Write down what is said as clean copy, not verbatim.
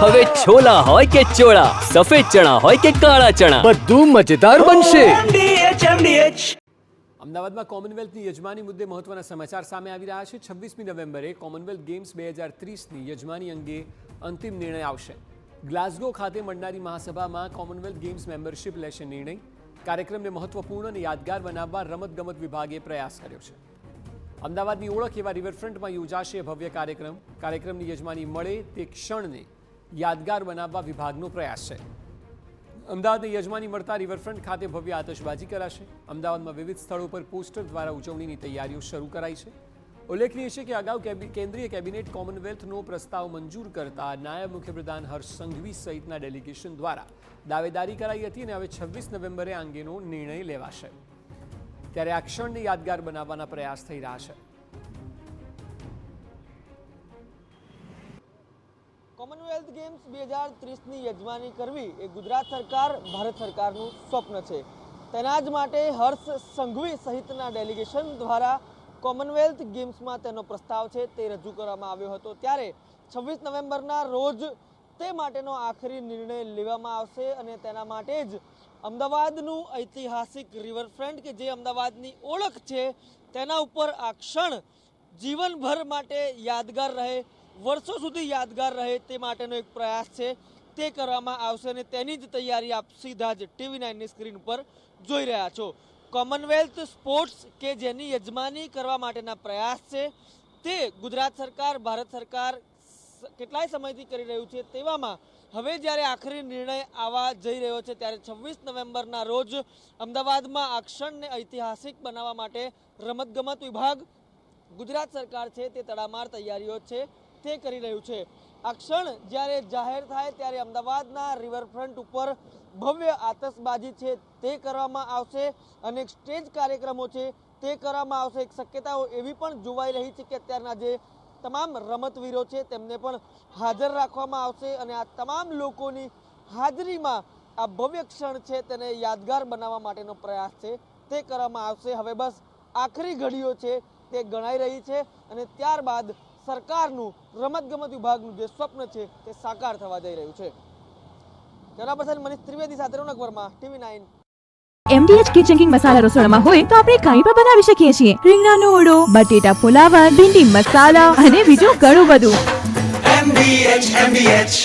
હવે છોલા હોય કે ચોળા, સફેદ ચણા હોય કે કાળા ચણા, બધું મજેદાર બનશે. અમદાવાદમાં કોમનવેલ્થની યજમાની મુદ્દે મહત્વના સમાચાર સામે આવી રહ્યા છે. 26મી નવેમ્બરે કોમનવેલ્થ ગેમ્સ 2030ની યજમાની અંગે અંતિમ નિર્ણય આવશે. ગ્લાસગો ખાતે મળનારી મહાસભામાં કોમનવેલ્થ ગેમ્સ મેમ્બરશિપ લેશે નિર્ણય. કાર્યક્રમને મહત્વપૂર્ણ અને યાદગાર બનાવવા રમતગમત વિભાગે પ્રયાસ કર્યો છે. અમદાવાદની ઓળખ એવા રિવરફ્રન્ટમાં યોજાશે ભવ્ય કાર્યક્રમ. કાર્યક્રમની યજમાની મળે તે ક્ષણને યાદગાર બનાવવા વિભાગનો પ્રયાસ છે. અમદાવાદની યજમાની મળતા રિવરફ્રન્ટ ખાતે ભવ્ય આતશબાજી કરાશે. અમદાવાદમાં વિવિધ સ્થળો પર પોસ્ટર દ્વારા ઉજવણીની તૈયારીઓ શરૂ કરાઈ છે. ઉલ્લેખનીય છે કે અગાઉ કેન્દ્રીય કેબિનેટ કોમનવેલ્થનો પ્રસ્તાવ મંજૂર કરતા નાયબ મુખ્યપ્રધાન હર્ષ સંઘવી સહિતના ડેલિગેશન દ્વારા દાવેદારી કરાઈ હતી અને હવે 26 નવેમ્બરે આ અંગેનો નિર્ણય લેવાશે. ત્યારે આ ક્ષણને યાદગાર બનાવવાના પ્રયાસ થઈ રહ્યા છે. કોમનવેલ્થ ગેમ્સ 2030ની યજમાની કરવી એ ગુજરાત સરકાર, ભારત સરકારનું સ્વપ્ન છે. તેના જ માટે હર્ષ સંઘવી સહિતના ડેલિગેશન દ્વારા કોમનવેલ્થ ગેમ્સમાં તેનો પ્રસ્તાવ છે તે રજૂ કરવામાં આવ્યો હતો. ત્યારે 26 નવેમ્બરના રોજ તે માટેનો આખરી નિર્ણય લેવામાં આવશે અને તેના માટે જ અમદાવાદનું ઐતિહાસિક રિવરફ્રન્ટ કે જે અમદાવાદની ઓળખ છે તેના ઉપર આ ક્ષણ જીવનભર માટે યાદગાર રહે, વર્ષો સુધી યાદગાર રહે તે માટેનો એક પ્રયાસ છે તે કરવામાં આવશે અને તેની જ તૈયારી આપ સીધા જ TV9ની સ્ક્રીન ઉપર જોઈ રહ્યા છો. કોમનવેલ્થ સ્પોર્ટ્સ કે જેની યજમાની કરવા માટેના પ્રયાસ છે તે ગુજરાત સરકાર, ભારત સરકાર કેટલાય સમયથી કરી રહ્યું છે. તેવામાં હવે જ્યારે આખરી નિર્ણય આવવા જઈ રહ્યો છે ત્યારે 26 નવેમ્બરના રોજ અમદાવાદમાં આ ક્ષણને ઐતિહાસિક બનાવવા માટે રમતગમત વિભાગ, ગુજરાત સરકાર છે તે તડામાર તૈયારીઓ છે તે કરી રહ્યું છે. આ ક્ષણ જ્યારે જાહેર થાય ત્યારે અમદાવાદના રિવરફ્રન્ટ ઉપર ભવ્ય આતશબાજી છે તે કરવામાં આવશે. અનેક સ્ટેજ કાર્યક્રમો છે તે કરવામાં આવશે. એક શક્યતાઓ એવી પણ જોવાઈ રહી છે કે અત્યારના જે તમામ રમતવીરો છે તેમને પણ હાજર રાખવામાં આવશે અને આ તમામ લોકોની હાજરીમાં આ ભવ્ય ક્ષણ છે તેને યાદગાર બનાવવા માટેનો પ્રયાસ છે તે કરવામાં આવશે. હવે બસ આખરી ઘડીઓ છે તે ગણાઈ રહી છે અને ત્યારબાદ સરકારનું રમતગમત વિભાગનું જે સ્વપ્ન છે તે સાકાર થવા જઈ રહ્યું છે. જરા પર્સન મનીષ ત્રિવેદી સાથે Ronak Verma, TV9. MDH kitchen king masala રસોડામાં હોય તો આપણે કંઈ પણ બનાવી શકીએ છીએ. રીંગણાનો ઓળો, બટેટા ફુલાવર, ભીંડી મસાલા અને બીજું ઘણું બધું. MDH